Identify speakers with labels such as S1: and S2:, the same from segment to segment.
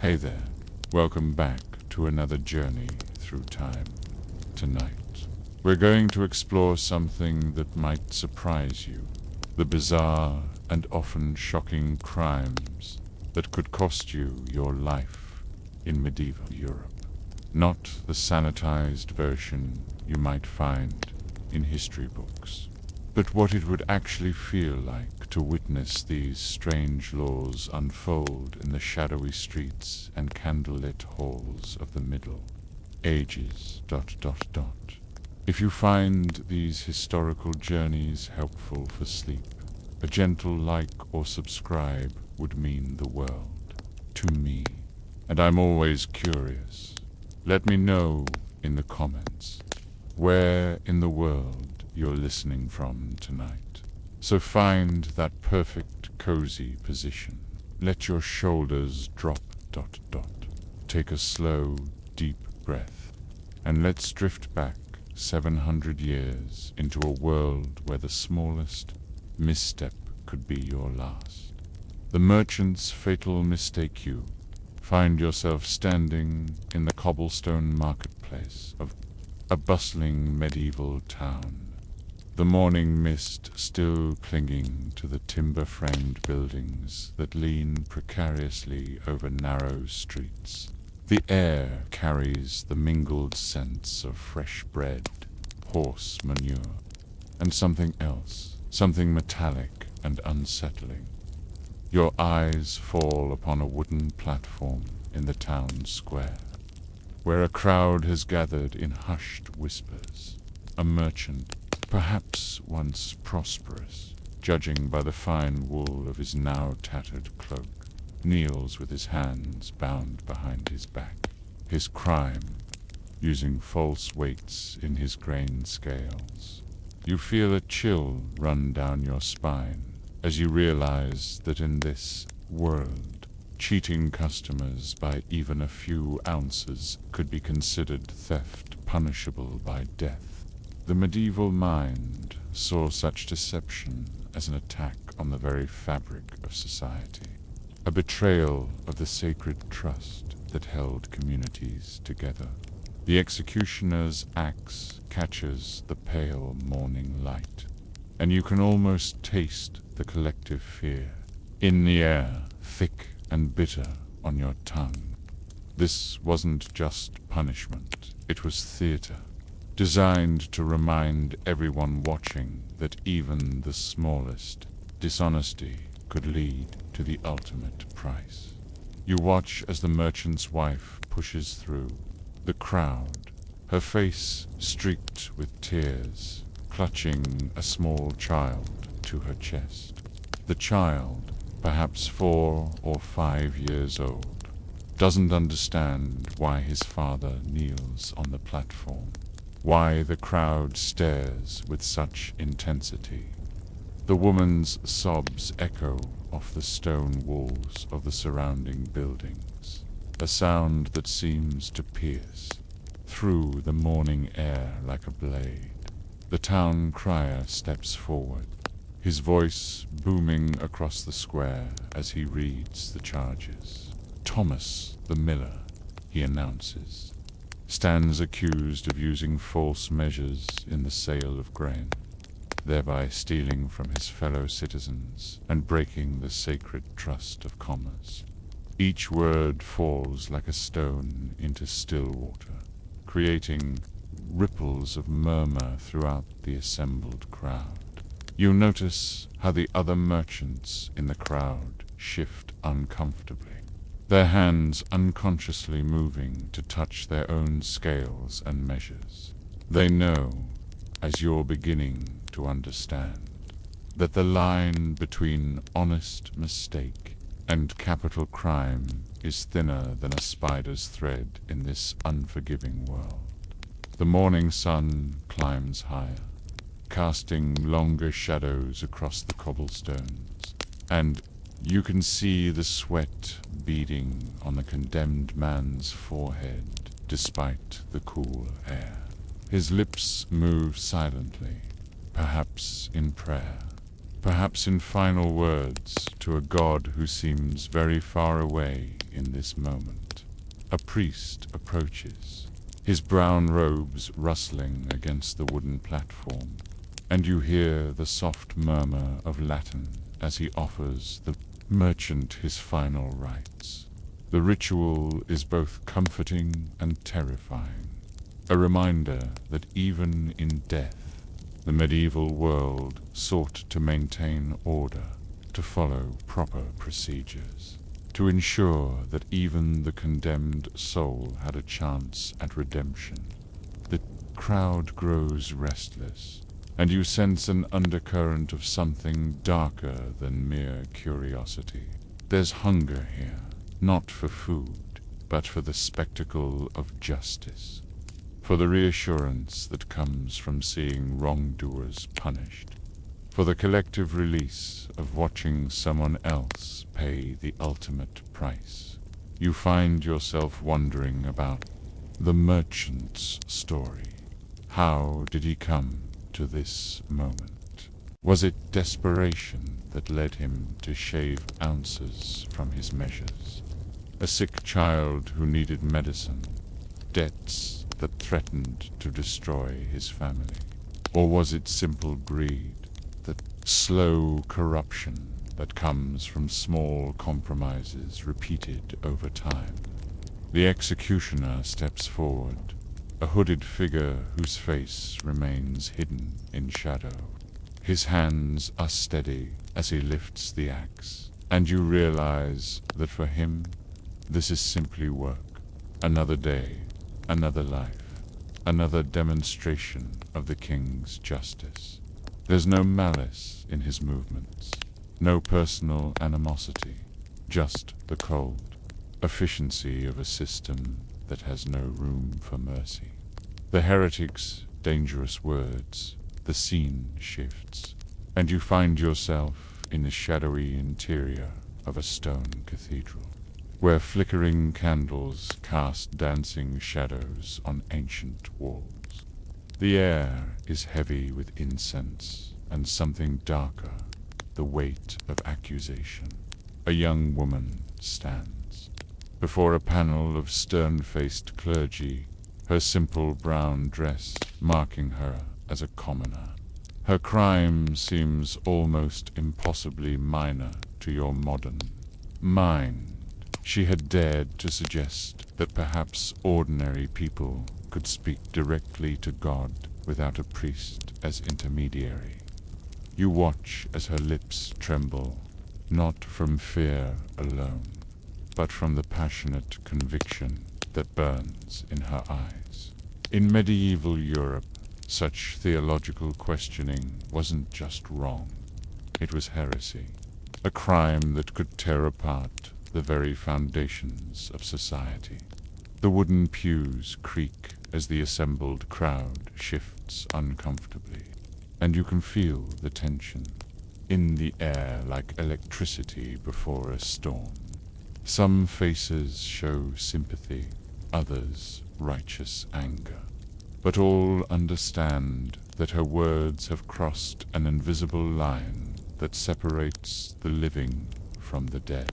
S1: Hey there, welcome back to another journey through time. Tonight, we're going to explore something that might surprise you, the bizarre and often shocking crimes that could cost you your life in medieval Europe. Not the sanitized version you might find in history books, but what it would actually feel like to witness these strange laws unfold in the shadowy streets and candlelit halls of the Middle Ages. If you find these historical journeys helpful for sleep, a gentle like or subscribe would mean the world to me. And I'm always curious. Let me know in the comments where in the world you're listening from tonight. So find that perfect cozy position. Let your shoulders drop. Take a slow, deep breath, and let's drift back 700 years into a world where the smallest misstep could be your last. The merchant's fatal mistake. You find yourself standing in the cobblestone marketplace of a bustling medieval town. The morning mist still clinging to the timber-framed buildings that lean precariously over narrow streets. The air carries the mingled scents of fresh bread, horse manure, and something else, something metallic and unsettling. Your eyes fall upon a wooden platform in the town square, where a crowd has gathered in hushed whispers. A merchant, perhaps once prosperous, judging by the fine wool of his now tattered cloak, kneels with his hands bound behind his back. His crime, using false weights in his grain scales. You feel a chill run down your spine as you realize that in this world, cheating customers by even a few ounces could be considered theft punishable by death. The medieval mind saw such deception as an attack on the very fabric of society, a betrayal of the sacred trust that held communities together. The executioner's axe catches the pale morning light, and you can almost taste the collective fear in the air, thick and bitter on your tongue. This wasn't just punishment, it was theater, designed to remind everyone watching that even the smallest dishonesty could lead to the ultimate price. You watch as the merchant's wife pushes through the crowd, her face streaked with tears, clutching a small child to her chest. The child, perhaps 4 or 5 years old, doesn't understand why his father kneels on the platform, why the crowd stares with such intensity. The woman's sobs echo off the stone walls of the surrounding buildings, a sound that seems to pierce through the morning air like a blade. The town crier steps forward, his voice booming across the square as he reads the charges. Thomas, the miller, he announces, stands accused of using false measures in the sale of grain, thereby stealing from his fellow citizens and breaking the sacred trust of commerce. Each word falls like a stone into still water, creating ripples of murmur throughout the assembled crowd. You notice how the other merchants in the crowd shift uncomfortably, their hands unconsciously moving to touch their own scales and measures. They know, as you're beginning to understand, that the line between honest mistake and capital crime is thinner than a spider's thread in this unforgiving world. The morning sun climbs higher, casting longer shadows across the cobblestones, and you can see the sweat beading on the condemned man's forehead despite the cool air. His lips move silently, perhaps in prayer, perhaps in final words to a God who seems very far away in this moment. A priest approaches, his brown robes rustling against the wooden platform, and you hear the soft murmur of Latin as he offers the merchant his final rites. The ritual is both comforting and terrifying, a reminder that even in death, the medieval world sought to maintain order, to follow proper procedures, to ensure that even the condemned soul had a chance at redemption. The crowd grows restless, and you sense an undercurrent of something darker than mere curiosity. There's hunger here, not for food, but for the spectacle of justice, for the reassurance that comes from seeing wrongdoers punished, for the collective release of watching someone else pay the ultimate price. You find yourself wondering about the merchant's story. How did he come to this moment? Was it desperation that led him to shave ounces from his measures? A sick child who needed medicine, debts that threatened to destroy his family? Or was it simple greed, that slow corruption that comes from small compromises repeated over time? The executioner steps forward, a hooded figure whose face remains hidden in shadow. His hands are steady as he lifts the axe, and you realize that for him, this is simply work. Another day, another life, another demonstration of the king's justice. There's no malice in his movements, no personal animosity, just the cold efficiency of a system that has no room for mercy. The heretic's dangerous words, the scene shifts, and you find yourself in the shadowy interior of a stone cathedral, where flickering candles cast dancing shadows on ancient walls. The air is heavy with incense and something darker, the weight of accusation. A young woman stands before a panel of stern-faced clergy, her simple brown dress marking her as a commoner. Her crime seems almost impossibly minor to your modern mind. She had dared to suggest that perhaps ordinary people could speak directly to God without a priest as intermediary. You watch as her lips tremble, not from fear alone, but from the passionate conviction that burns in her eyes. In medieval Europe, such theological questioning wasn't just wrong. It was heresy, a crime that could tear apart the very foundations of society. The wooden pews creak as the assembled crowd shifts uncomfortably, and you can feel the tension in the air like electricity before a storm. Some faces show sympathy, others righteous anger, but all understand that her words have crossed an invisible line that separates the living from the dead.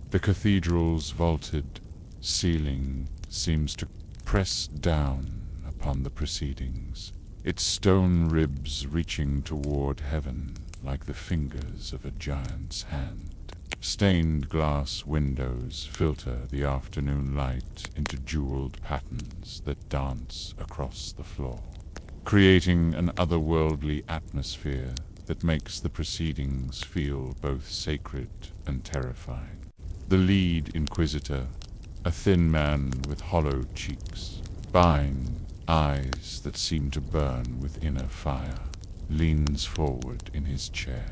S1: The cathedral's vaulted ceiling seems to press down upon the proceedings, its stone ribs reaching toward heaven like the fingers of a giant's hand. Stained glass windows filter the afternoon light into jeweled patterns that dance across the floor, creating an otherworldly atmosphere that makes the proceedings feel both sacred and terrifying. The lead inquisitor, a thin man with hollow cheeks, fine eyes that seem to burn with inner fire, leans forward in his chair.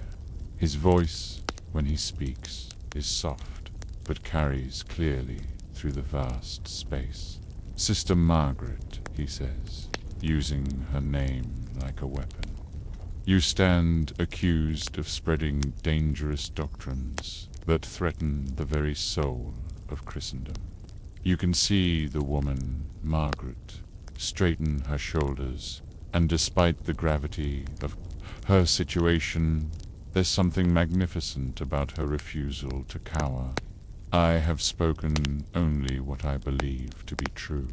S1: His voice, when he speaks, is soft, but carries clearly through the vast space. "Sister Margaret," he says, using her name like a weapon. You stand accused of spreading dangerous doctrines that threaten the very soul of Christendom. You can see the woman, Margaret, straighten her shoulders, and despite the gravity of her situation, there's something magnificent about her refusal to cower. I have spoken only what I believe to be true,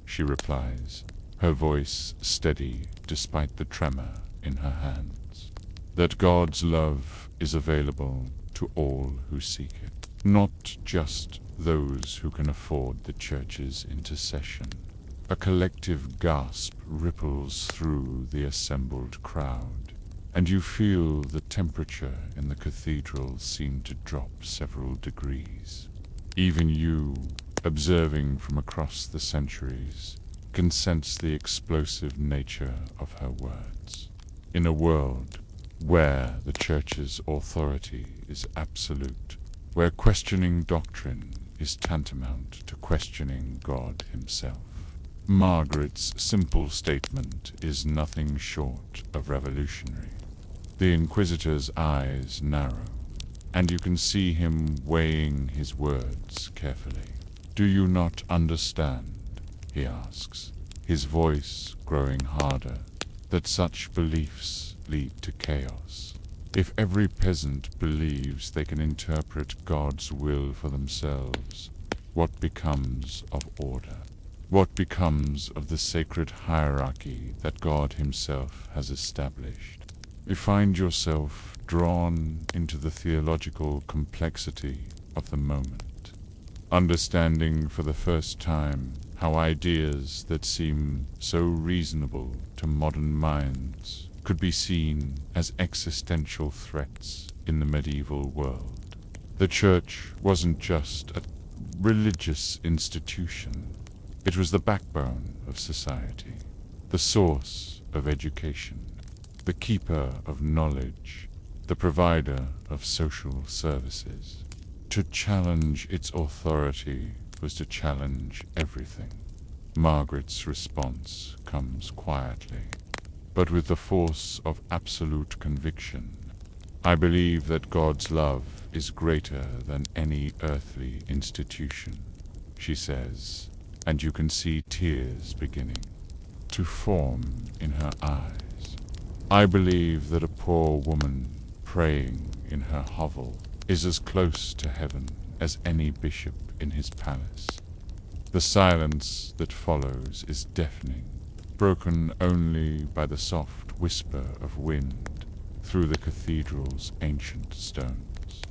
S1: she replies, her voice steady despite the tremor in her hands. That God's love is available to all who seek it, not just those who can afford the church's intercession. A collective gasp ripples through the assembled crowd, and you feel the temperature in the cathedral seem to drop several degrees. Even you, observing from across the centuries, can sense the explosive nature of her words. In a world where the church's authority is absolute, where questioning doctrine is tantamount to questioning God himself, Margaret's simple statement is nothing short of revolutionary. The Inquisitor's eyes narrow, and you can see him weighing his words carefully. "Do you not understand," he asks, his voice growing harder, "that such beliefs lead to chaos? If every peasant believes they can interpret God's will for themselves, what becomes of order? What becomes of the sacred hierarchy that God himself has established? You find yourself drawn into the theological complexity of the moment, understanding for the first time how ideas that seem so reasonable to modern minds could be seen as existential threats in the medieval world. The church wasn't just a religious institution. It was the backbone of society, the source of education, the keeper of knowledge, the provider of social services. To challenge its authority was to challenge everything. Margaret's response comes quietly, but with the force of absolute conviction. "I believe that God's love is greater than any earthly institution," she says, and you can see tears beginning to form in her eyes. "I believe that a poor woman praying in her hovel is as close to heaven as any bishop in his palace." The silence that follows is deafening, broken only by the soft whisper of wind through the cathedral's ancient stones.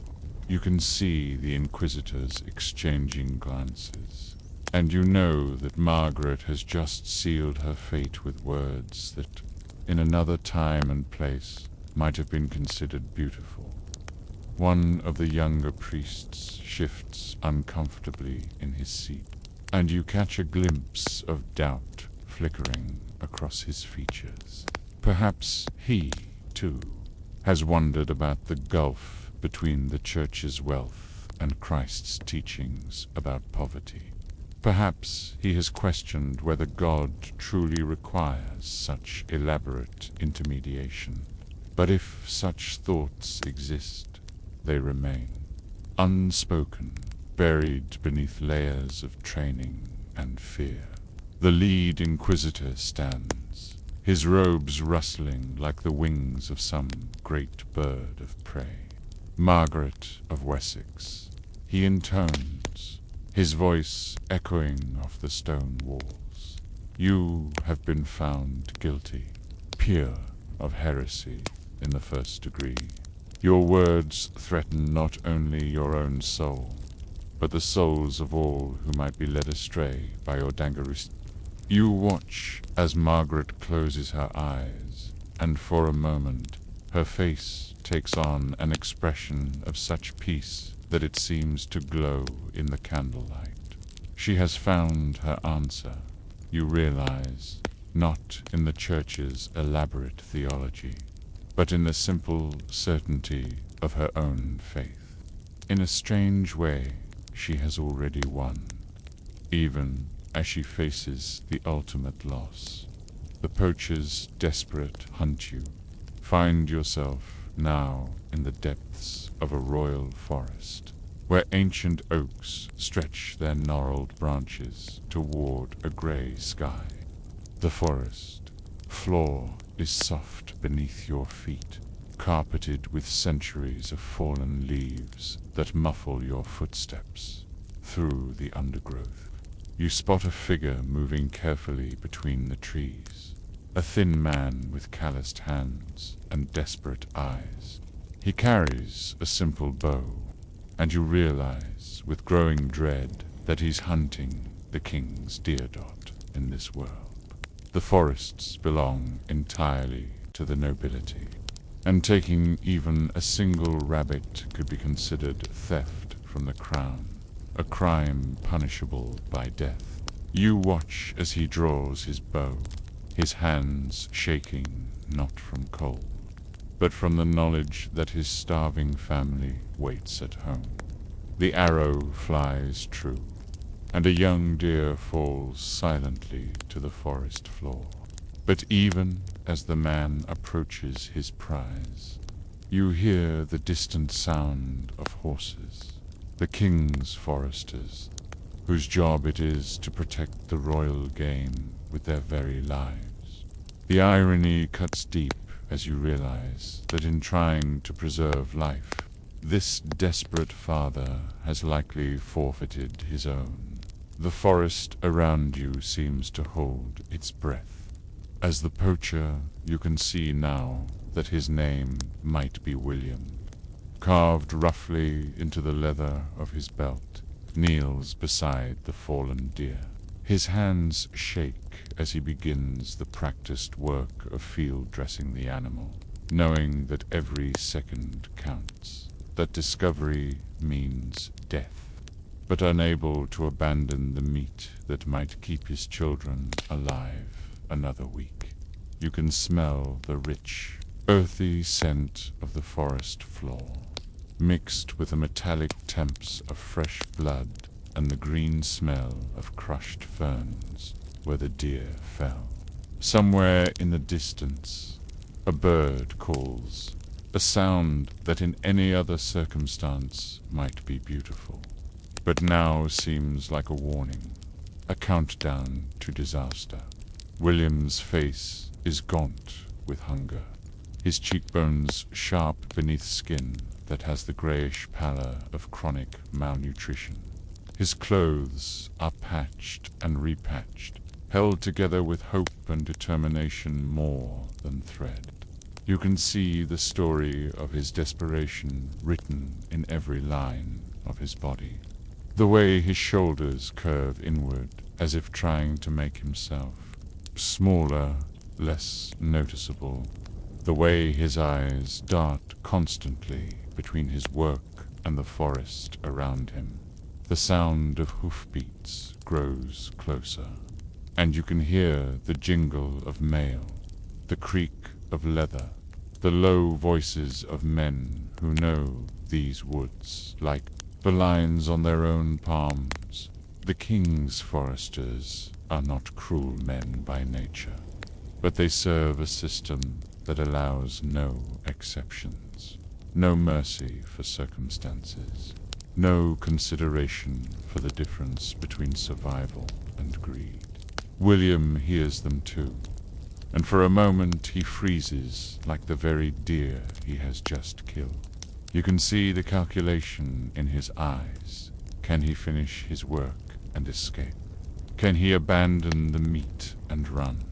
S1: You can see the inquisitors exchanging glances, and you know that Margaret has just sealed her fate with words that, in another time and place, might have been considered beautiful. One of the younger priests shifts uncomfortably in his seat, and you catch a glimpse of doubt flickering across his features. Perhaps he, too, has wondered about the gulf between the church's wealth and Christ's teachings about poverty. Perhaps he has questioned whether God truly requires such elaborate intermediation. But if such thoughts exist, they remain, unspoken, buried beneath layers of training and fear. The lead inquisitor stands, his robes rustling like the wings of some great bird of prey. "Margaret of Wessex," he intones, his voice echoing off the stone walls. "You have been found guilty, pure of heresy in the first degree. Your words threaten not only your own soul, but the souls of all who might be led astray by your dangerous." You watch as Margaret closes her eyes, and for a moment her face takes on an expression of such peace that it seems to glow in the candlelight. She has found her answer, you realize, not in the church's elaborate theology, but in the simple certainty of her own faith. In a strange way, she has already won, even as she faces the ultimate loss. The poachers desperate hunt you. Find yourself now in the depths of a royal forest, where ancient oaks stretch their gnarled branches toward a gray sky. The forest floor is soft beneath your feet, carpeted with centuries of fallen leaves that muffle your footsteps through the undergrowth. You spot a figure moving carefully between the trees, a thin man with calloused hands and desperate eyes. He carries a simple bow, and you realize with growing dread that he's hunting the king's deerdot in this world. The forests belong entirely to the nobility, and taking even a single rabbit could be considered theft from the crown, a crime punishable by death. You watch as he draws his bow, his hands shaking not from cold, but from the knowledge that his starving family waits at home. The arrow flies true, and a young deer falls silently to the forest floor. But even as the man approaches his prize, you hear the distant sound of horses, the king's foresters, whose job it is to protect the royal game with their very lives. The irony cuts deep as you realize that in trying to preserve life, this desperate father has likely forfeited his own. The forest around you seems to hold its breath. As the poacher, you can see now that his name might be William. Carved roughly into the leather of his belt, kneels beside the fallen deer. His hands shake as he begins the practiced work of field dressing the animal, knowing that every second counts, that discovery means death, but unable to abandon the meat that might keep his children alive another week. You can smell the rich, earthy scent of the forest floor, mixed with the metallic temps of fresh blood and the green smell of crushed ferns where the deer fell. Somewhere in the distance, a bird calls, a sound that in any other circumstance might be beautiful, but now seems like a warning, a countdown to disaster. William's face is gaunt with hunger, his cheekbones sharp beneath skin that has the grayish pallor of chronic malnutrition. His clothes are patched and repatched, held together with hope and determination more than thread. You can see the story of his desperation written in every line of his body. The way his shoulders curve inward as if trying to make himself smaller, less noticeable. The way his eyes dart constantly between his work and the forest around him. The sound of hoofbeats grows closer, and you can hear the jingle of mail, the creak of leather, the low voices of men who know these woods like the lines on their own palms. The king's foresters are not cruel men by nature, but they serve a system that allows no exceptions, no mercy for circumstances, no consideration for the difference between survival and greed. William hears them too, and for a moment he freezes like the very deer he has just killed. You can see the calculation in his eyes. Can he finish his work and escape? Can he abandon the meat and run?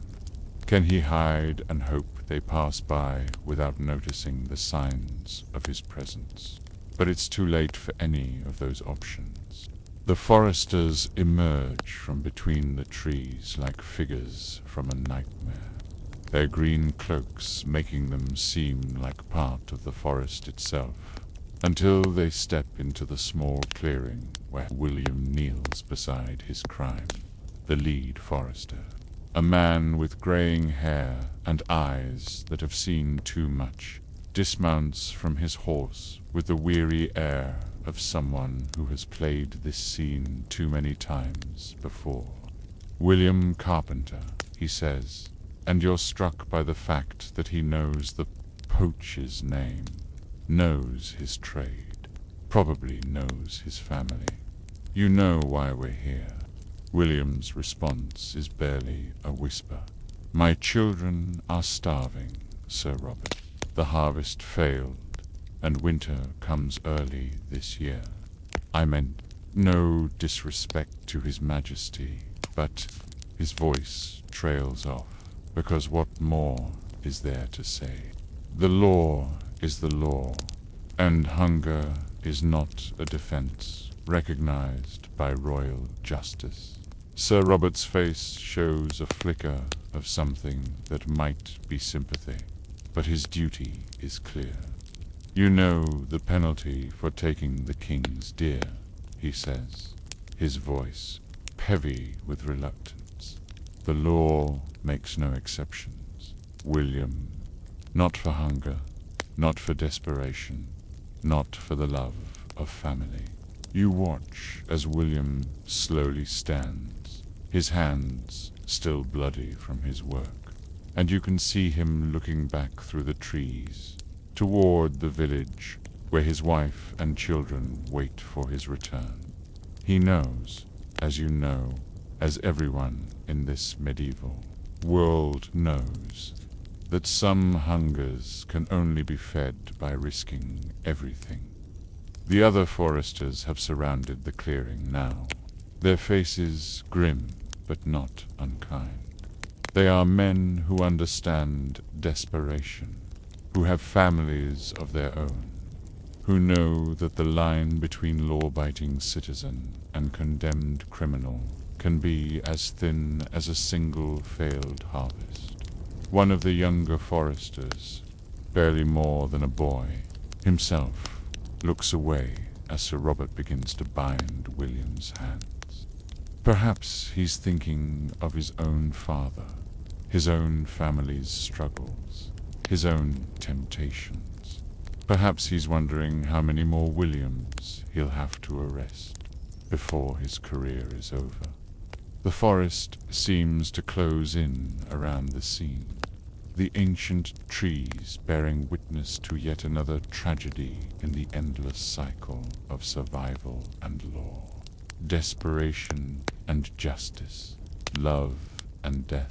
S1: Can he hide and hope they pass by without noticing the signs of his presence? But it's too late for any of those options. The foresters emerge from between the trees like figures from a nightmare, their green cloaks making them seem like part of the forest itself, until they step into the small clearing where William kneels beside his crime, the lead forester, a man with graying hair and eyes that have seen too much, dismounts from his horse with the weary air of someone who has played this scene too many times before. "William Carpenter," he says, and you're struck by the fact that he knows the poacher's name, knows his trade, probably knows his family. "You know why we're here." William's response is barely a whisper. "My children are starving, Sir Robert." the harvest failed, and winter comes early this year. I meant no disrespect to His Majesty, but his voice trails off, because what more is there to say? The law is the law, and hunger is not a defense recognized by royal justice. Sir Robert's face shows a flicker of something that might be sympathy, but his duty is clear. You know the penalty for taking the king's deer, he says, his voice heavy with reluctance. The law makes no exceptions, William. Not for hunger, not for desperation, not for the love of family. You watch as William slowly stands, his hands still bloody from his work, and you can see him looking back through the trees toward the village where his wife and children wait for his return. He knows, as you know, as everyone in this medieval world knows, that some hungers can only be fed by risking everything. The other foresters have surrounded the clearing now, their faces grim but not unkind. They are men who understand desperation, who have families of their own, who know that the line between law-abiding citizen and condemned criminal can be as thin as a single failed harvest. One of the younger foresters, barely more than a boy, himself looks away as Sir Robert begins to bind William's hands. Perhaps he's thinking of his own father, his own family's struggles, his own temptations. Perhaps he's wondering how many more Williams he'll have to arrest before his career is over. The forest seems to close in around the scene, the ancient trees bearing witness to yet another tragedy in the endless cycle of survival and law, desperation and justice, love and death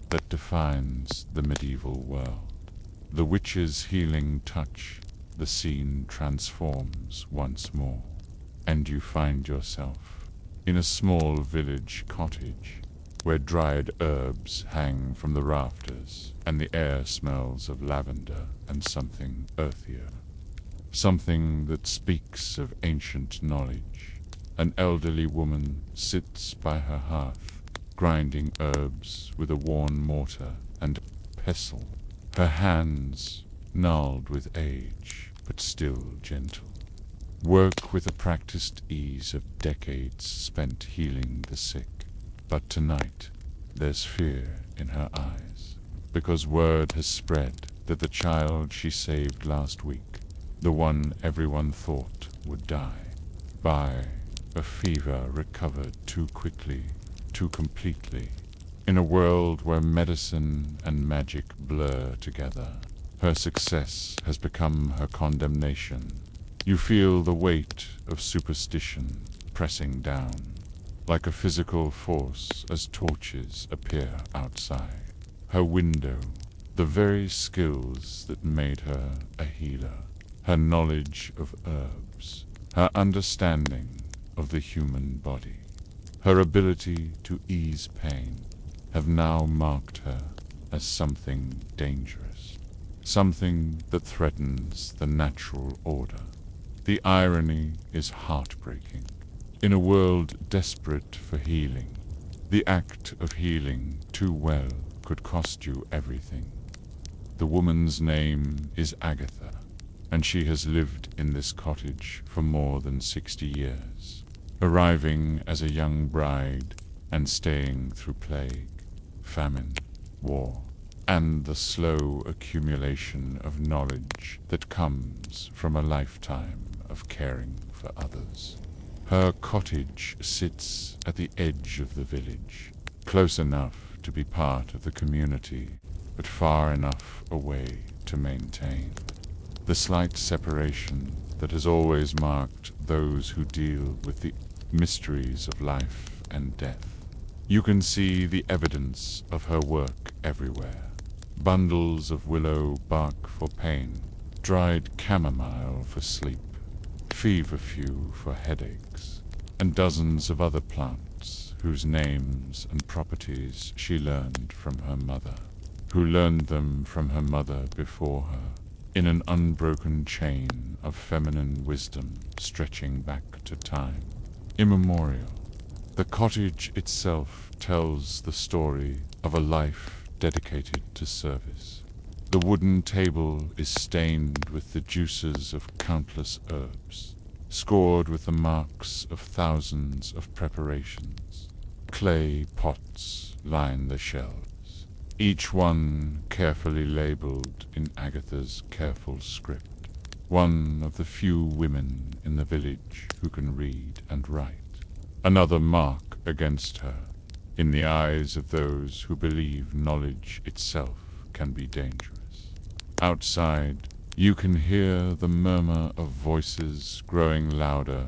S1: that defines the medieval world. The witch's healing touch, the scene transforms once more, and you find yourself in a small village cottage where dried herbs hang from the rafters and the air smells of lavender and something earthier, something that speaks of ancient knowledge. An elderly woman sits by her hearth, grinding herbs with a worn mortar and pestle, her hands gnarled with age, but still gentle. Work with the practiced ease of decades spent healing the sick. But tonight, there's fear in her eyes, because word has spread that the child she saved last week, the one everyone thought would die, by a fever recovered too quickly, too completely, in a world where medicine and magic blur together. Her success has become her condemnation. You feel the weight of superstition pressing down, like a physical force as torches appear outside. Her window, the very skills that made her a healer, her knowledge of herbs, her understanding of the human body, her ability to ease pain, have now marked her as something dangerous, something that threatens the natural order. The irony is heartbreaking. In a world desperate for healing, the act of healing too well could cost you everything. The woman's name is Agatha, and she has lived in this cottage for more than 60 years, arriving as a young bride and staying through plague, famine, war, and the slow accumulation of knowledge that comes from a lifetime of caring for others. Her cottage sits at the edge of the village, close enough to be part of the community, but far enough away to maintain the slight separation that has always marked those who deal with the mysteries of life and death. You can see the evidence of her work everywhere. bundles of willow bark for pain, dried chamomile for sleep, feverfew for headaches, and dozens of other plants whose names and properties she learned from her mother, who learned them from her mother before her, in an unbroken chain of feminine wisdom stretching back to time, immemorial. The cottage itself tells the story of a life dedicated to service. The wooden table is stained with the juices of countless herbs, scored with the marks of thousands of preparations. Clay pots line the shelves, each one carefully labeled in Agatha's careful script, one of the few women in the village who can read and write. Another mark against her, in the eyes of those who believe knowledge itself can be dangerous. Outside, you can hear the murmur of voices growing louder,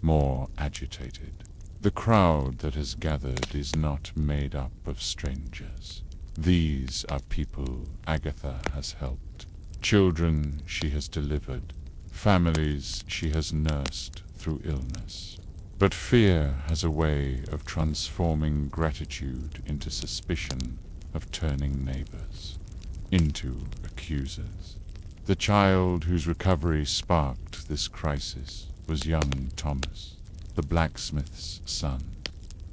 S1: more agitated. The crowd that has gathered is not made up of strangers. These are people Agatha has helped, children she has delivered, families she has nursed through illness. But fear has a way of transforming gratitude into suspicion, of turning neighbors into accusers. The child whose recovery sparked this crisis was young Thomas, the blacksmith's son,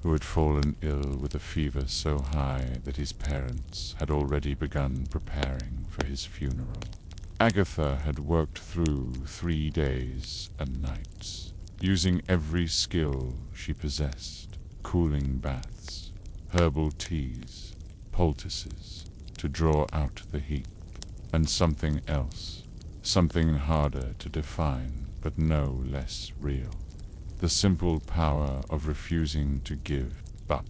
S1: who had fallen ill with a fever so high that his parents had already begun preparing for his funeral. Agatha had worked through 3 days and nights, using every skill she possessed, cooling baths, herbal teas, poultices, to draw out the heat, and something else, something harder to define but no less real. The simple power of refusing to give up,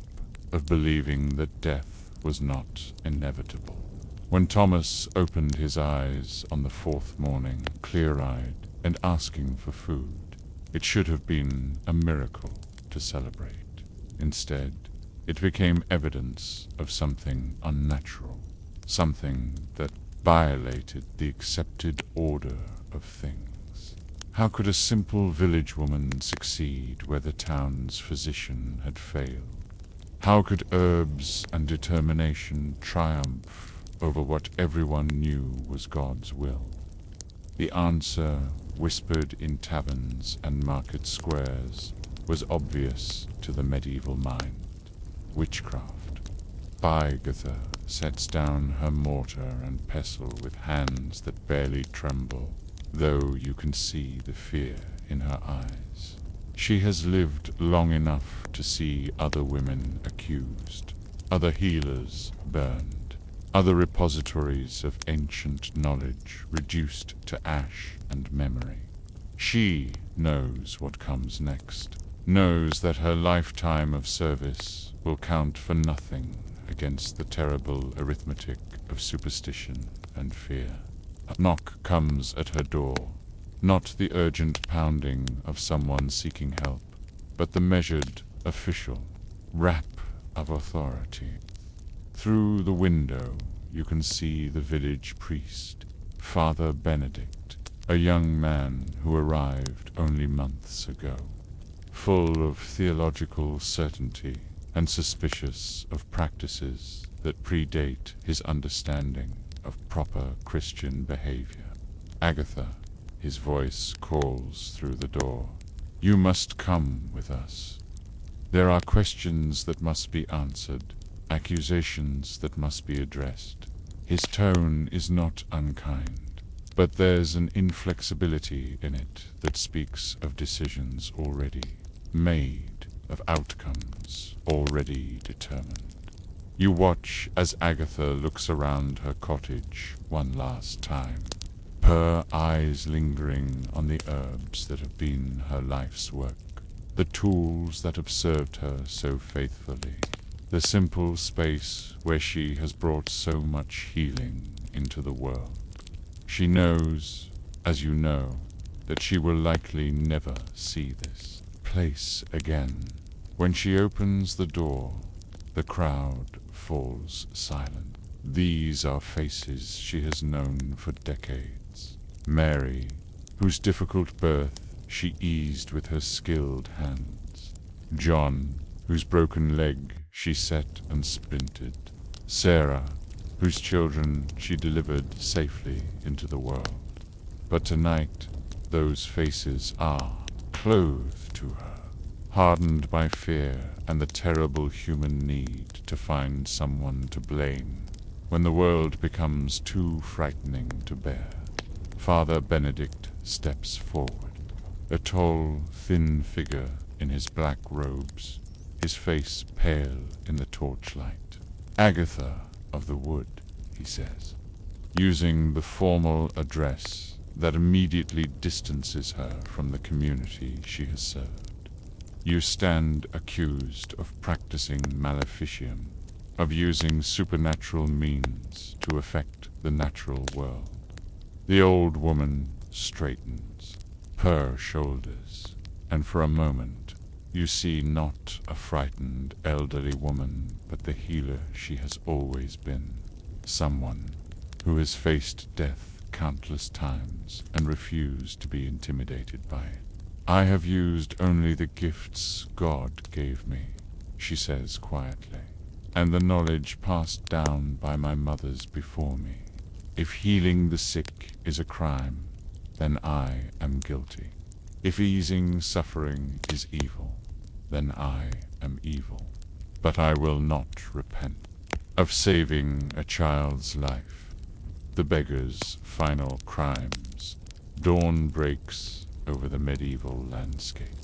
S1: of believing that death was not inevitable. When Thomas opened his eyes on the 4th morning, clear-eyed and asking for food, it should have been a miracle to celebrate. Instead, it became evidence of something unnatural, something that violated the accepted order of things. How could a simple village woman succeed where the town's physician had failed? How could herbs and determination triumph over what everyone knew was God's will? The answer, whispered in taverns and market squares, was obvious to the medieval mind: witchcraft. Agatha sets down her mortar and pestle with hands that barely tremble, though you can see the fear in her eyes. She has lived long enough to see other women accused, other healers burned, other repositories of ancient knowledge reduced to ash and memory. She knows what comes next, knows that her lifetime of service will count for nothing against the terrible arithmetic of superstition and fear. A knock comes at her door, not the urgent pounding of someone seeking help, but the measured, official rap of authority. Through the window you can see the village priest, Father Benedict, a young man who arrived only months ago, full of theological certainty and suspicious of practices that predate his understanding of proper Christian behavior. Agatha, his voice calls through the door. You must come with us. There are questions that must be answered, accusations that must be addressed. His tone is not unkind, but there's an inflexibility in it that speaks of decisions already made, of outcomes already determined. You watch as Agatha looks around her cottage one last time, her eyes lingering on the herbs that have been her life's work, the tools that have served her so faithfully, the simple space where she has brought so much healing into the world. She knows, as you know, that she will likely never see this place again. When she opens the door, the crowd falls silent. These are faces she has known for decades. Mary, whose difficult birth she eased with her skilled hands. John, whose broken leg she set and splinted. Sarah, whose children she delivered safely into the world. But tonight, those faces are clothed to her, hardened by fear and the terrible human need to find someone to blame when the world becomes too frightening to bear. Father Benedict steps forward, a tall, thin figure in his black robes, his face pale in the torchlight. "Agatha of the Wood," he says, using the formal address that immediately distances her from the community she has served. "You stand accused of practicing maleficium, of using supernatural means to affect the natural world." The old woman straightens, her shoulders, and for a moment you see not a frightened elderly woman, but the healer she has always been, someone who has faced death countless times and refused to be intimidated by it. "I have used only the gifts God gave me," she says quietly, "and the knowledge passed down by my mothers before me. If healing the sick is a crime, then I am guilty. If easing suffering is evil, then I am evil. But I will not repent of saving a child's life." The beggar's final crimes. Dawn breaks over the medieval landscape.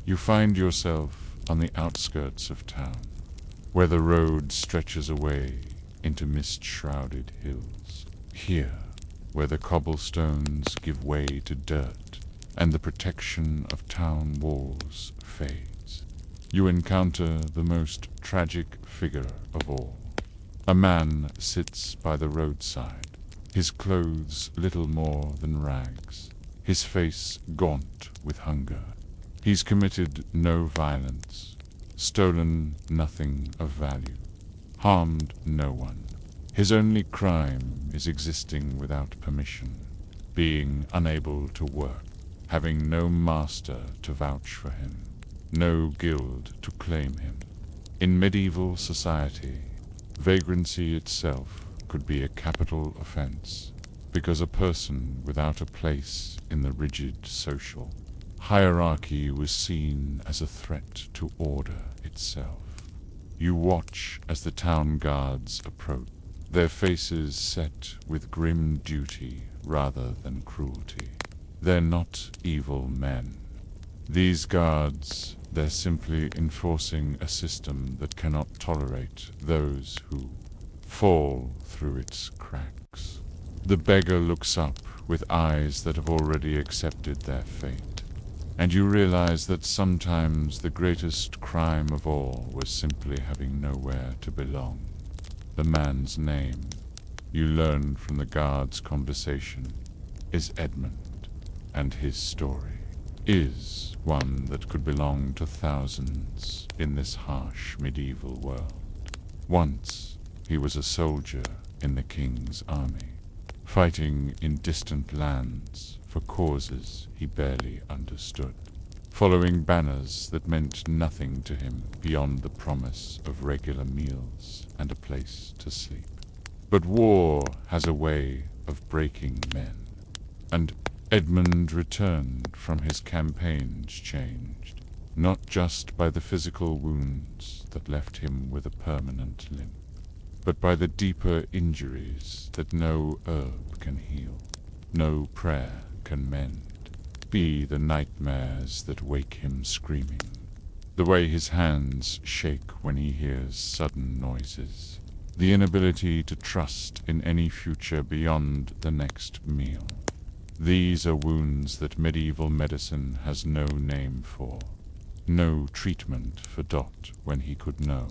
S1: You find yourself on the outskirts of town, where the road stretches away into mist-shrouded hills. Here, where the cobblestones give way to dirt, and the protection of town walls fades, you encounter the most tragic figure of all. A man sits by the roadside, his clothes little more than rags, his face gaunt with hunger. He's committed no violence, stolen nothing of value, harmed no one. His only crime is existing without permission, being unable to work, having no master to vouch for him, no guild to claim him. In medieval society, vagrancy itself could be a capital offense, because a person without a place in the rigid social hierarchy was seen as a threat to order itself. You watch as the town guards approach, their faces set with grim duty rather than cruelty. They're not evil men. These guards, they're simply enforcing a system that cannot tolerate those who fall through its cracks. The beggar looks up with eyes that have already accepted their fate, and you realize that sometimes the greatest crime of all was simply having nowhere to belong. The man's name, you learn from the guard's conversation, is Edmund, and his story is one that could belong to thousands in this harsh medieval world. Once, he was a soldier in the king's army, fighting in distant lands for causes he barely understood, following banners that meant nothing to him beyond the promise of regular meals and a place to sleep. But war has a way of breaking men, and Edmund returned from his campaigns changed, not just by the physical wounds that left him with a permanent limp, but by the deeper injuries that no herb can heal, no prayer can mend, be the nightmares that wake him screaming, the way his hands shake when he hears sudden noises, the inability to trust in any future beyond the next meal. These are wounds that medieval medicine has no name for, no treatment for Dot when he could no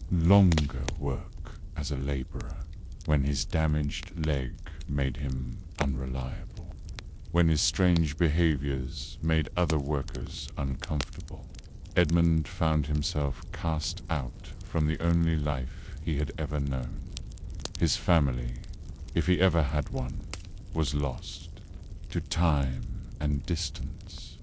S1: longer work as a laborer, when his damaged leg made him unreliable, when his strange behaviors made other workers uncomfortable. Edmund found himself cast out from the only life he had ever known. His family, if he ever had one, was lost to time and distance.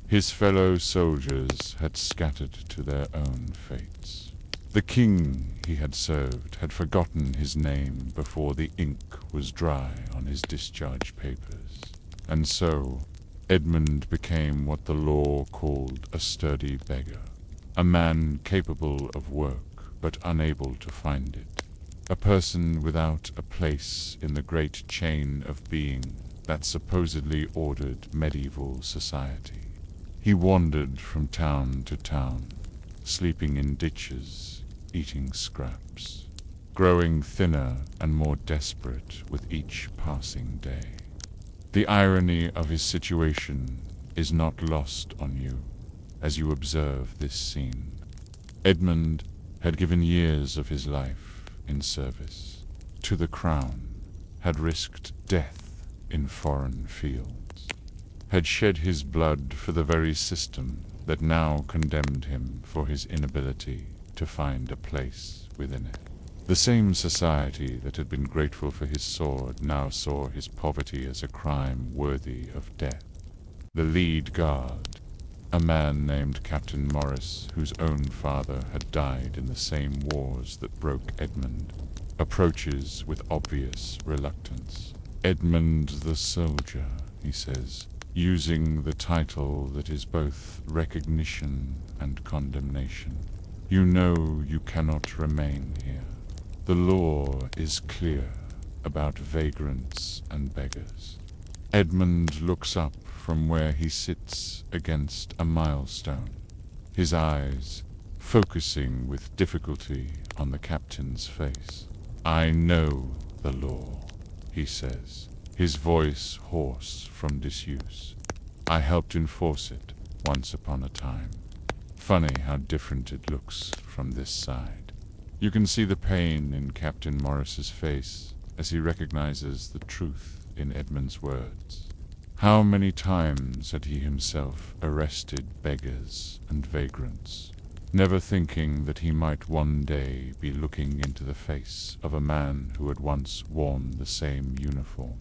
S1: His fellow soldiers had scattered to their own fates. The king he had served had forgotten his name before the ink was dry on his discharge papers, and so Edmund became what the law called a sturdy beggar, a man capable of work but unable to find it, a person without a place in the great chain of being that supposedly ordered medieval society. He wandered from town to town, sleeping in ditches, eating scraps, growing thinner and more desperate with each passing day. The irony of his situation is not lost on you as you observe this scene. Edmund had given years of his life in service to the crown, had risked death in foreign fields, had shed his blood for the very system that now condemned him for his inability to find a place within it. The same society that had been grateful for his sword now saw his poverty as a crime worthy of death. The lead guard, a man named Captain Morris, whose own father had died in the same wars that broke Edmund, approaches with obvious reluctance. "Edmund the soldier," he says, using the title that is both recognition and condemnation. "You know you cannot remain here. The law is clear about vagrants and beggars." Edmund looks up from where he sits against a milestone, his eyes focusing with difficulty on the captain's face. "I know the law," he says, his voice hoarse from disuse. "I helped enforce it once upon a time." Funny how different it looks from this side. You can see the pain in Captain Morris's face as he recognizes the truth in Edmund's words. How many times had he himself arrested beggars and vagrants, never thinking that he might one day be looking into the face of a man who had once worn the same uniform,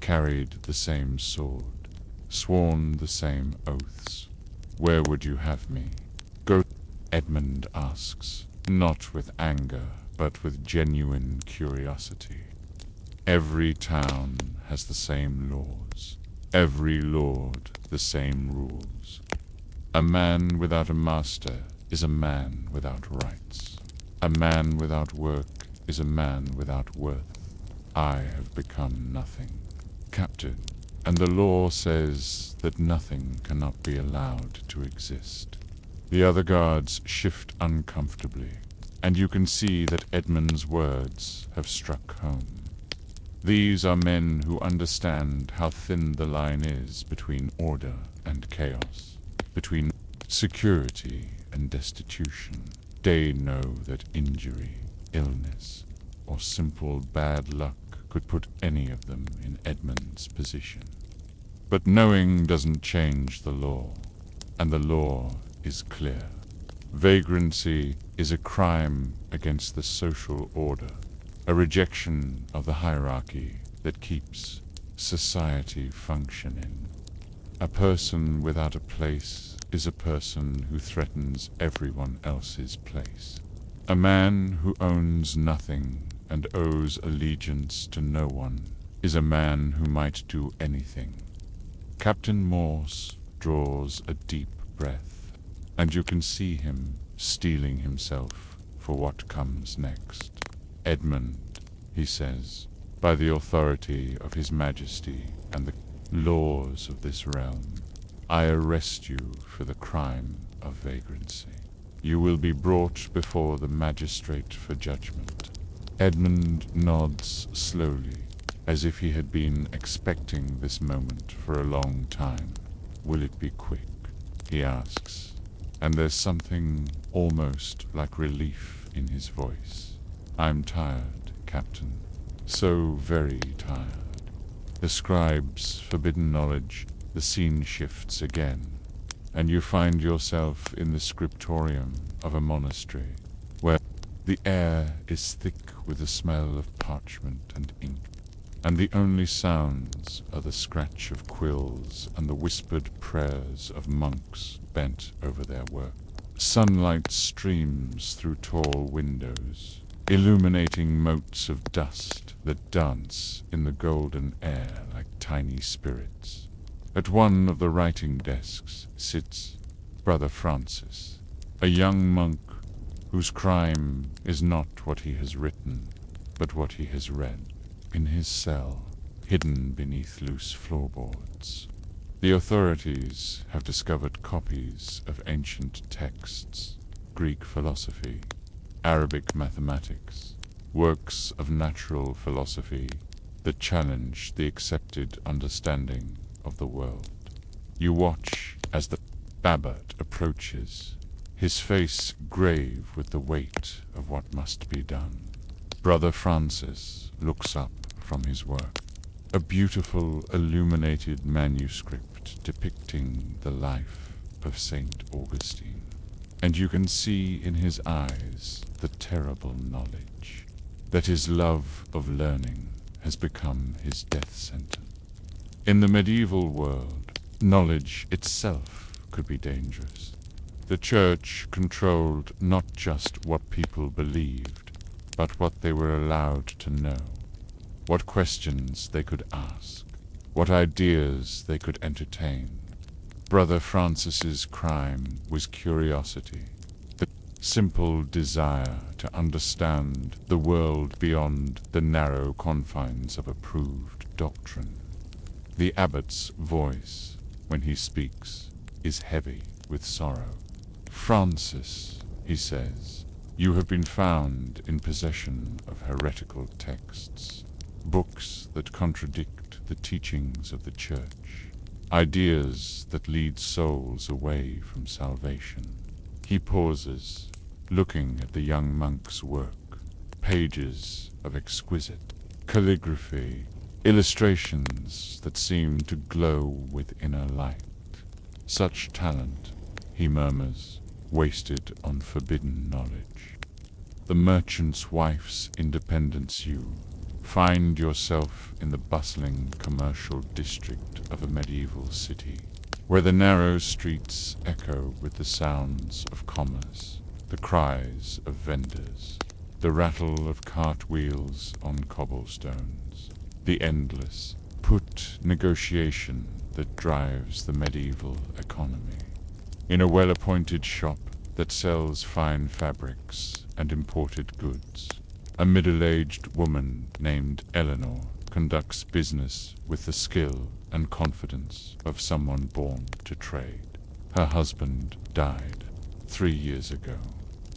S1: carried the same sword, sworn the same oaths. "Where would you have me go?" Edmund asks, not with anger, but with genuine curiosity. Every town has the same laws, every lord the same rules. A man without a master is a man without rights. A man without work is a man without worth. I have become nothing, captain, and the law says that nothing cannot be allowed to exist. The other guards shift uncomfortably, and you can see that Edmund's words have struck home. These are men who understand how thin the line is between order and chaos, between security and destitution. They know that injury, illness, or simple bad luck could put any of them in Edmund's position. But knowing doesn't change the law, and the law is clear. Vagrancy is a crime against the social order, a rejection of the hierarchy that keeps society functioning. A person without a place is a person who threatens everyone else's place. A man who owns nothing and owes allegiance to no one is a man who might do anything. Captain Morse draws a deep breath, and you can see him steeling himself for what comes next. "Edmund," he says, "by the authority of His Majesty and the laws of this realm, I arrest you for the crime of vagrancy. You will be brought before the magistrate for judgment." Edmund nods slowly, as if he had been expecting this moment for a long time. "Will it be quick?" he asks, and there's something almost like relief in his voice. "I'm tired, Captain, so very tired." The scribe's forbidden knowledge, the scene shifts again, and you find yourself in the scriptorium of a monastery, where The air is thick with the smell of parchment and ink, and the only sounds are the scratch of quills and the whispered prayers of monks bent over their work. Sunlight streams through tall windows, illuminating motes of dust that dance in the golden air like tiny spirits. At one of the writing desks sits Brother Francis, a young monk whose crime is not what he has written, but what he has read. In his cell, hidden beneath loose floorboards, the authorities have discovered copies of ancient texts, Greek philosophy, Arabic mathematics, works of natural philosophy that challenge the accepted understanding of the world. You watch as the Babbat approaches, his face grave with the weight of what must be done. Brother Francis looks up from his work, a beautiful illuminated manuscript depicting the life of Saint Augustine, and you can see in his eyes the terrible knowledge that his love of learning has become his death sentence. In the medieval world, knowledge itself could be dangerous. The Church controlled not just what people believed, but what they were allowed to know, what questions they could ask, what ideas they could entertain. Brother Francis's crime was curiosity, the simple desire to understand the world beyond the narrow confines of approved doctrine. The abbot's voice, when he speaks, is heavy with sorrow. "Francis," he says, "you have been found in possession of heretical texts, books that contradict the teachings of the Church, ideas that lead souls away from salvation." He pauses, looking at the young monk's work, pages of exquisite calligraphy, illustrations that seem to glow with inner light. "Such talent," he murmurs, "wasted on forbidden knowledge. The merchant's wife's independence you find yourself in the bustling commercial district of a medieval city, where the narrow streets echo with the sounds of commerce, the cries of vendors, the rattle of cartwheels on cobblestones, the endless put negotiation that drives the medieval economy. In a well-appointed shop that sells fine fabrics and imported goods, a middle-aged woman named Eleanor conducts business with the skill and confidence of someone born to trade. Her husband died 3 years ago,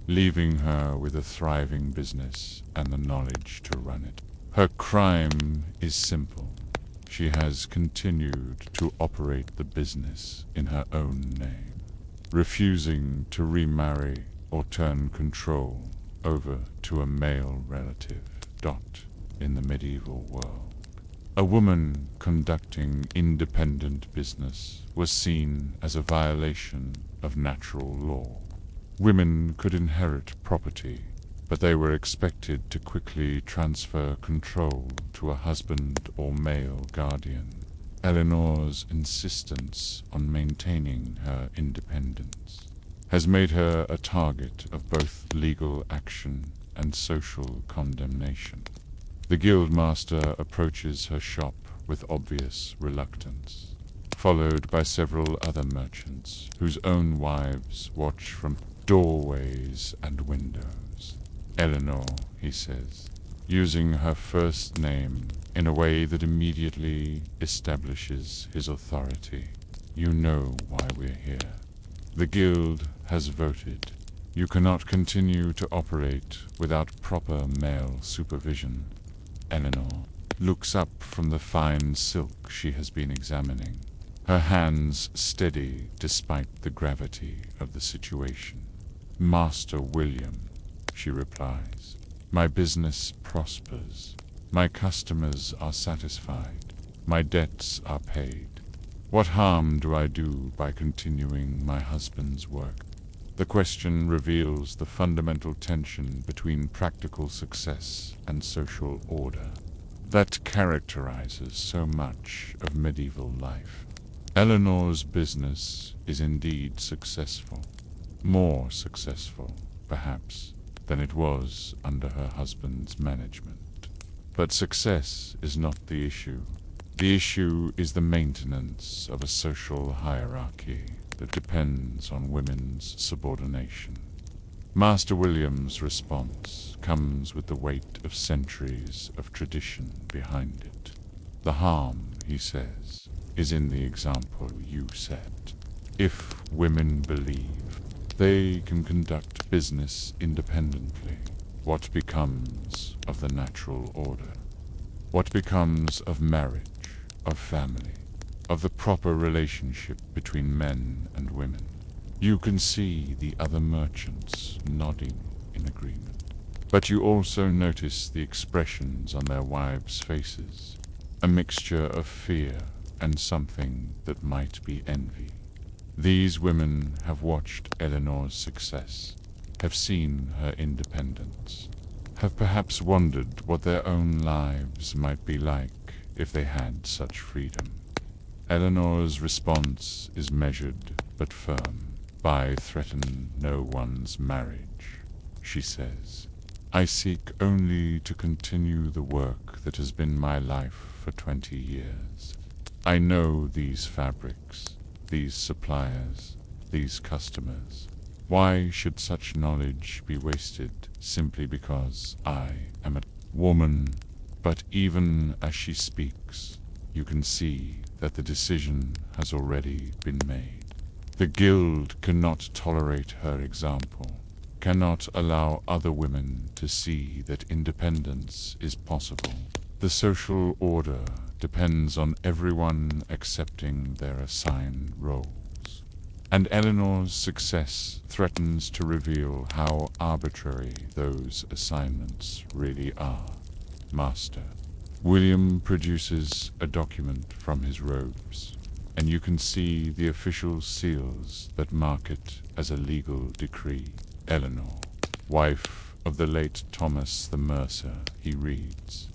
S1: leaving her with a thriving business and the knowledge to run it. Her crime is simple. She has continued to operate the business in her own name, refusing to remarry or turn control over to a male relative. In the medieval world, a woman conducting independent business was seen as a violation of natural law. Women could inherit property, but they were expected to quickly transfer control to a husband or male guardian. Eleanor's insistence on maintaining her independence has made her a target of both legal action and social condemnation. The guildmaster approaches her shop with obvious reluctance, followed by several other merchants whose own wives watch from doorways and windows. "Eleanor," he says, using her first name in a way that immediately establishes his authority, "you know why we're here. The guild has voted. You cannot continue to operate without proper male supervision." Eleanor looks up from the fine silk she has been examining, her hands steady despite the gravity of the situation. "Master William," she replies, "my business prospers. My customers are satisfied. My debts are paid. What harm do I do by continuing my husband's work?" The question reveals the fundamental tension between practical success and social order that characterizes so much of medieval life. Eleanor's business is indeed successful, more successful, perhaps, than it was under her husband's management. But success is not the issue. The issue is the maintenance of a social hierarchy that depends on women's subordination. Master William's response comes with the weight of centuries of tradition behind it. The harm, he says, is in the example you set. If women believe they can conduct business independently, what becomes of the natural order? What becomes of marriage, of family, of the proper relationship between men and women? You can see the other merchants nodding in agreement, but you also notice the expressions on their wives' faces, a mixture of fear and something that might be envy. These women have watched Eleanor's success, have seen her independence, have perhaps wondered what their own lives might be like if they had such freedom. Eleanor's response is measured but firm. "I threaten no one's marriage," she says. "I seek only to continue the work that has been my life for 20 years. I know these fabrics, these suppliers, these customers. Why should such knowledge be wasted simply because I am a woman?" But even as she speaks, you can see that the decision has already been made. The guild cannot tolerate her example, cannot allow other women to see that independence is possible. The social order depends on everyone accepting their assigned roles. And Eleanor's success threatens to reveal how arbitrary those assignments really are. Master William produces a document from his robes, and you can see the official seals that mark it as a legal decree. "Eleanor, wife of the late Thomas the Mercer," he reads,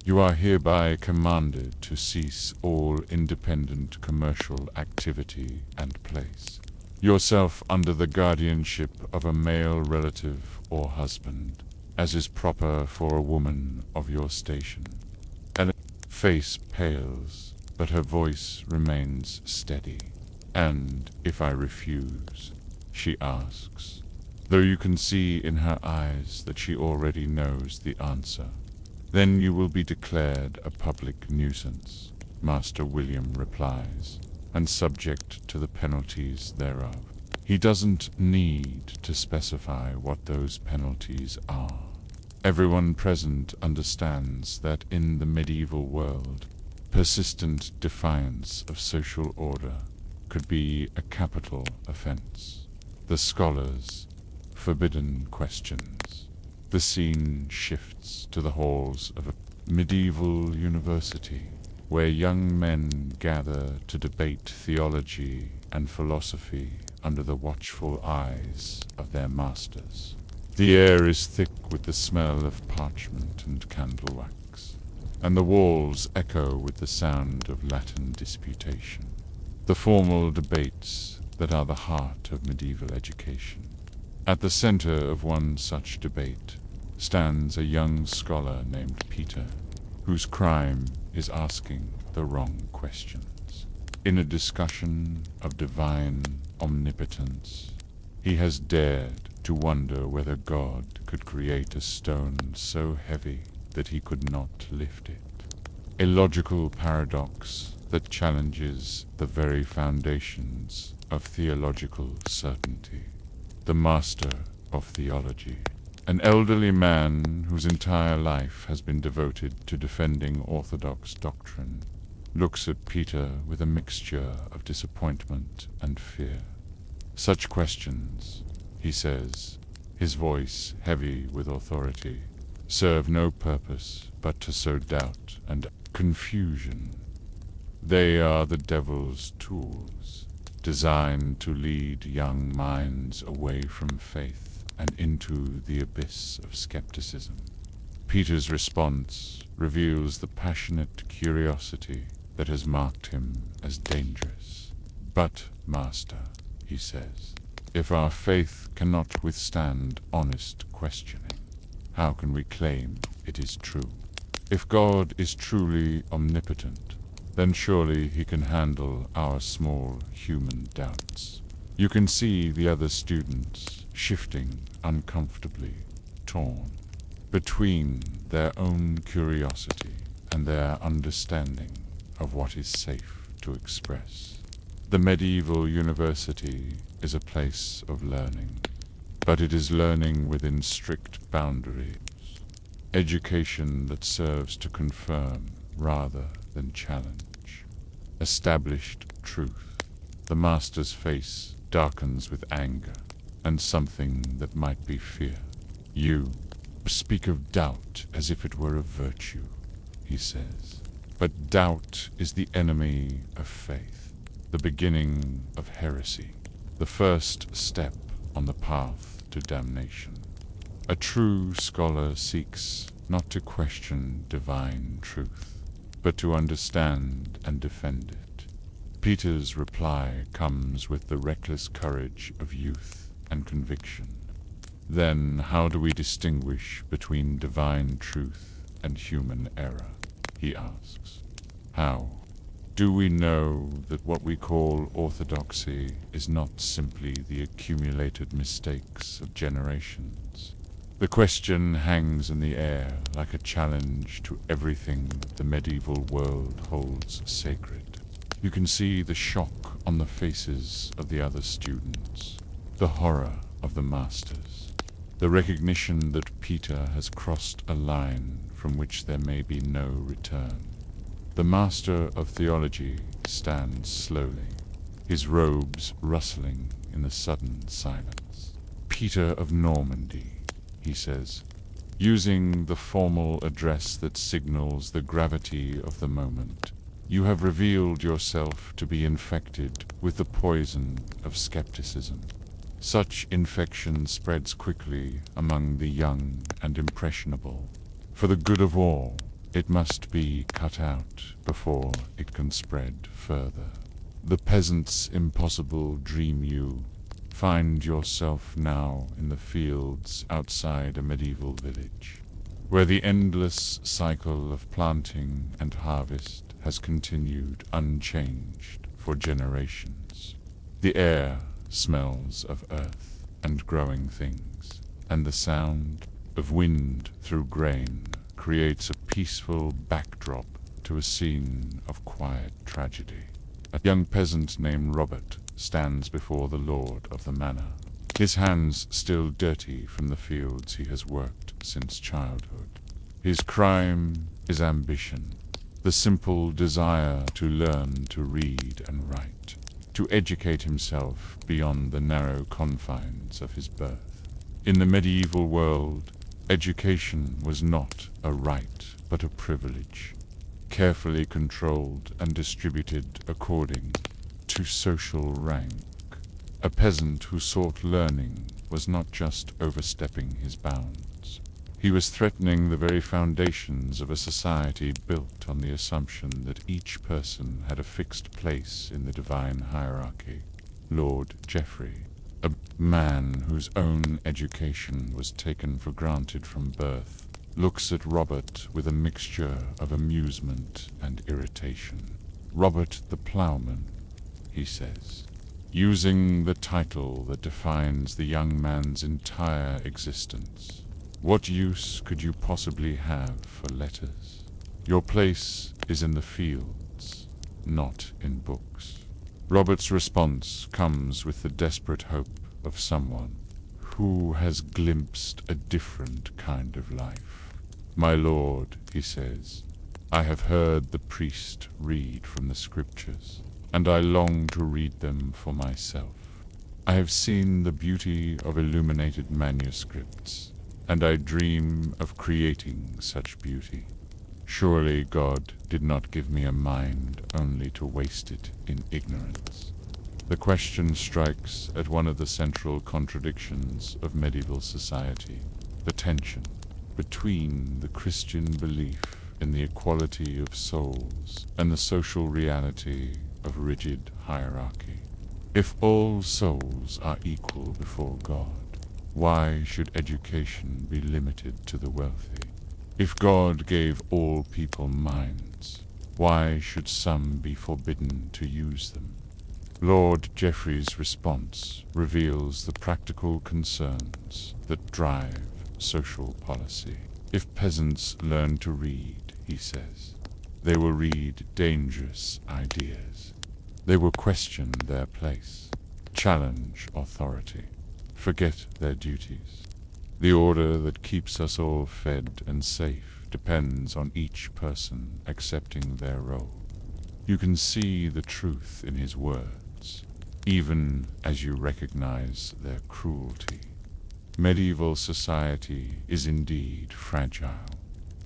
S1: "you are hereby commanded to cease all independent commercial activity and place yourself under the guardianship of a male relative or husband, as is proper for a woman of your station." Eleanor's face pales, but her voice remains steady. "And if I refuse?" she asks, though you can see in her eyes that she already knows the answer. "Then you will be declared a public nuisance," Master William replies, "and subject to the penalties thereof." He doesn't need to specify what those penalties are. Everyone present understands that in the medieval world, persistent defiance of social order could be a capital offense. The scholars, forbidden questions. The scene shifts to the halls of a medieval university, where young men gather to debate theology and philosophy under the watchful eyes of their masters. The air is thick with the smell of parchment and candle wax, and the walls echo with the sound of Latin disputation, the formal debates that are the heart of medieval education. At the center of one such debate stands a young scholar named Peter, whose crime is asking the wrong questions. In a discussion of divine omnipotence, he has dared to wonder whether God could create a stone so heavy that he could not lift it. A logical paradox that challenges the very foundations of theological certainty. The master of theology, an elderly man whose entire life has been devoted to defending orthodox doctrine, looks at Peter with a mixture of disappointment and fear. "Such questions," he says, his voice heavy with authority, "serve no purpose but to sow doubt and confusion. They are the devil's tools. designed to lead young minds away from faith and into the abyss of skepticism. Peter's response reveals the passionate curiosity that has marked him as dangerous. "But, Master," he says, "if our faith cannot withstand honest questioning, how can we claim it is true? If God is truly omnipotent, then surely he can handle our small human doubts." You can see the other students shifting uncomfortably, torn between their own curiosity and their understanding of what is safe to express. The medieval university is a place of learning, but it is learning within strict boundaries. Education that serves to confirm rather than challenge. Established truth. The master's face darkens with anger and something that might be fear. "You speak of doubt as if it were a virtue," he says. "But doubt is the enemy of faith, the beginning of heresy, the first step on the path to damnation." A true scholar seeks not to question divine truth, but to understand and defend it. Peter's reply comes with the reckless courage of youth and conviction. Then how do we distinguish between divine truth and human error? He asks. How do we know that what we call orthodoxy is not simply the accumulated mistakes of generations? The question hangs in the air like a challenge to everything the medieval world holds sacred. You can see the shock on the faces of the other students, the horror of the masters, the recognition that Peter has crossed a line from which there may be no return. The master of theology stands slowly, his robes rustling in the sudden silence. "Peter of Normandy," he says, using the formal address that signals the gravity of the moment, "you have revealed yourself to be infected with the poison of skepticism. Such infection spreads quickly among the young and impressionable. For the good of all, it must be cut out before it can spread further. The peasant's impossible dream you find yourself now in the fields outside a medieval village, where the endless cycle of planting and harvest has continued unchanged for generations. The air smells of earth and growing things, and the sound of wind through grain creates a peaceful backdrop to a scene of quiet tragedy. A young peasant named Robert stands before the lord of the manor, his hands still dirty from the fields he has worked since childhood. His crime is ambition, the simple desire to learn to read and write, to educate himself beyond the narrow confines of his birth. In the medieval world, education was not a right but a privilege, carefully controlled and distributed according to social rank. A peasant who sought learning was not just overstepping his bounds. He was threatening the very foundations of a society built on the assumption that each person had a fixed place in the divine hierarchy. Lord Geoffrey, a man whose own education was taken for granted from birth, looks at Robert with a mixture of amusement and irritation. "Robert the Ploughman," he says, using the title that defines the young man's entire existence. "What use could you possibly have for letters? Your place is in the fields, not in books." Robert's response comes with the desperate hope of someone who has glimpsed a different kind of life. "My lord," he says, "I have heard the priest read from the scriptures, and I long to read them for myself. I have seen the beauty of illuminated manuscripts, and I dream of creating such beauty. Surely God did not give me a mind only to waste it in ignorance." The question strikes at one of the central contradictions of medieval society, the tension between the Christian belief in the equality of souls and the social reality of rigid hierarchy. If all souls are equal before God, why should education be limited to the wealthy? If God gave all people minds, why should some be forbidden to use them? Lord Jeffrey's response reveals the practical concerns that drive social policy. If peasants learn to read, he says, they will read dangerous ideas. They will question their place, challenge authority, forget their duties. The order that keeps us all fed and safe depends on each person accepting their role. You can see the truth in his words, even as you recognize their cruelty. Medieval society is indeed fragile,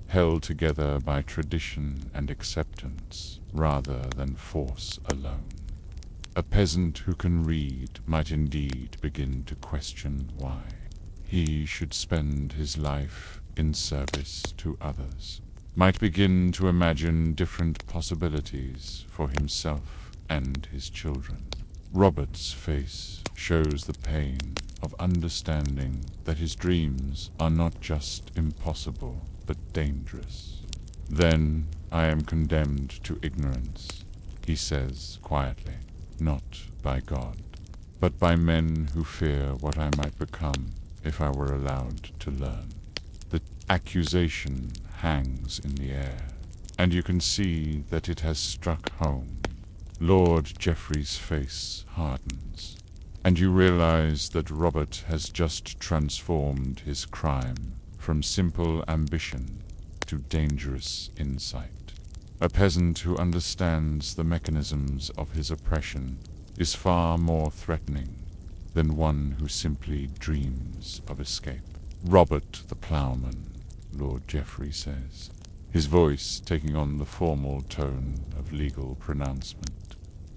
S1: held together by tradition and acceptance rather than force alone. A peasant who can read might indeed begin to question why he should spend his life in service to others, might begin to imagine different possibilities for himself and his children. Robert's face shows the pain of understanding that his dreams are not just impossible, but dangerous. Then I am condemned to ignorance, he says quietly, not by God, but by men who fear what I might become if I were allowed to learn. The accusation hangs in the air, and you can see that it has struck home. Lord Jeffrey's face hardens, and you realize that Robert has just transformed his crime from simple ambition to dangerous insight. A peasant who understands the mechanisms of his oppression is far more threatening than one who simply dreams of escape. Robert the ploughman, Lord Jeffrey says, his voice taking on the formal tone of legal pronouncement.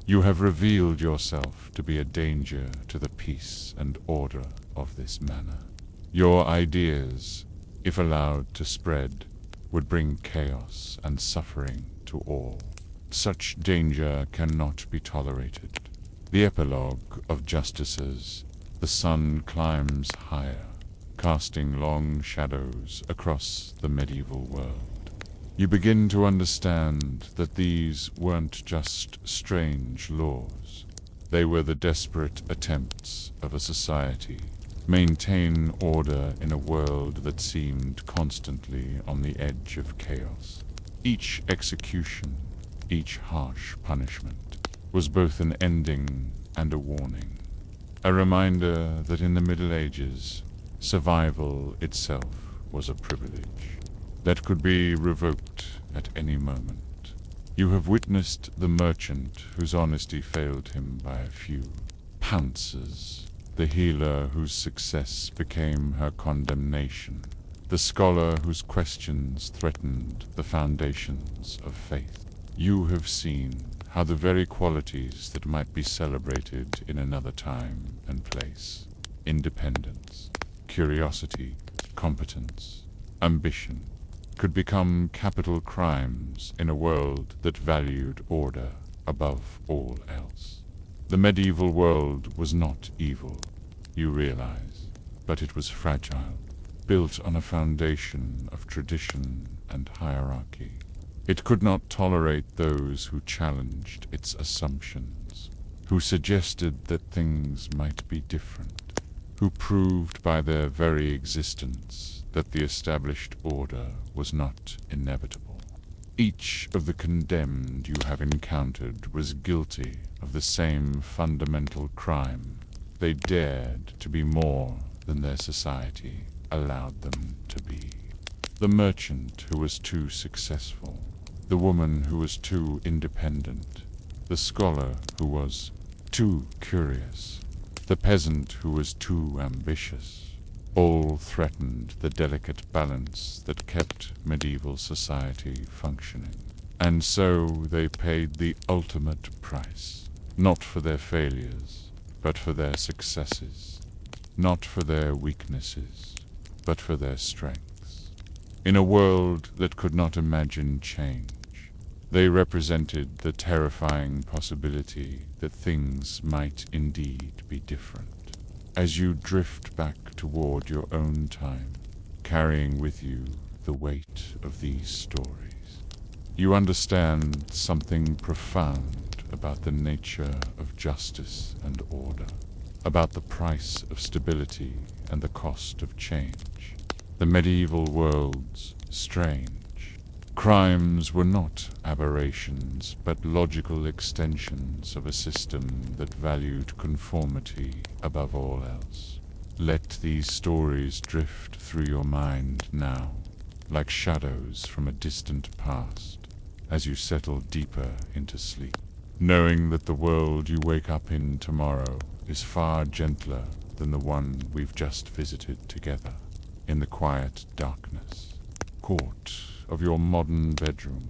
S1: You have revealed yourself to be a danger to the peace and order of this manor. Your ideas, if allowed to spread, would bring chaos and suffering to all. Such danger cannot be tolerated. The epilogue of Justices, the sun climbs higher, casting long shadows across the medieval world. You begin to understand that these weren't just strange laws. They were the desperate attempts of a society to maintain order in a world that seemed constantly on the edge of chaos. Each execution, each harsh punishment, was both an ending and a warning. A reminder that in the Middle Ages, survival itself was a privilege that could be revoked at any moment. You have witnessed the merchant whose honesty failed him by a few pounces, the healer whose success became her condemnation, the scholar whose questions threatened the foundations of faith. You have seen how the very qualities that might be celebrated in another time and place, independence, curiosity, competence, ambition, could become capital crimes in a world that valued order above all else. The medieval world was not evil, you realize, but it was fragile, built on a foundation of tradition and hierarchy. It could not tolerate those who challenged its assumptions, who suggested that things might be different, who proved by their very existence that the established order was not inevitable. Each of the condemned you have encountered was guilty of the same fundamental crime. They dared to be more than their society allowed them to be. The merchant who was too successful, the woman who was too independent, the scholar who was too curious, the peasant who was too ambitious, all threatened the delicate balance that kept medieval society functioning. And so they paid the ultimate price, not for their failures, but for their successes, not for their weaknesses, but for their strengths. In a world that could not imagine change, they represented the terrifying possibility that things might indeed be different. As you drift back toward your own time, carrying with you the weight of these stories, you understand something profound about the nature of justice and order, about the price of stability and the cost of change. The medieval world's strange. Crimes were not aberrations, but logical extensions of a system that valued conformity above all else. Let these stories drift through your mind now, like shadows from a distant past, as you settle deeper into sleep, knowing that the world you wake up in tomorrow is far gentler than the one we've just visited together in the quiet darkness. Court of your modern bedroom,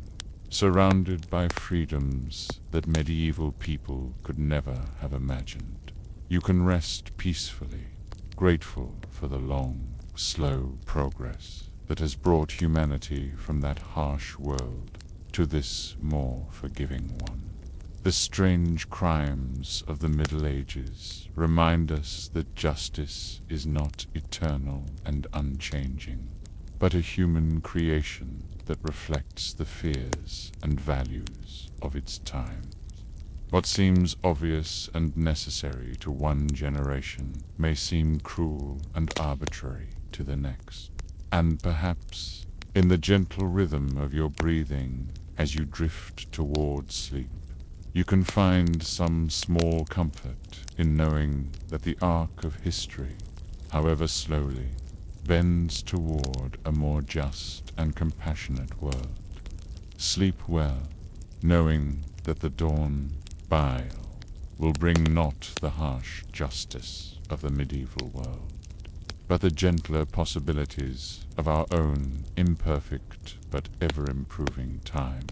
S1: surrounded by freedoms that medieval people could never have imagined. You can rest peacefully, grateful for the long, slow progress that has brought humanity from that harsh world to this more forgiving one. The strange crimes of the Middle Ages remind us that justice is not eternal and unchanging, but a human creation that reflects the fears and values of its time. What seems obvious and necessary to one generation may seem cruel and arbitrary to the next. And perhaps, in the gentle rhythm of your breathing as you drift toward sleep, you can find some small comfort in knowing that the arc of history, however slowly, bends toward a more just and compassionate world. Sleep well, knowing that the dawn bile will bring not the harsh justice of the medieval world, but the gentler possibilities of our own imperfect but ever-improving time.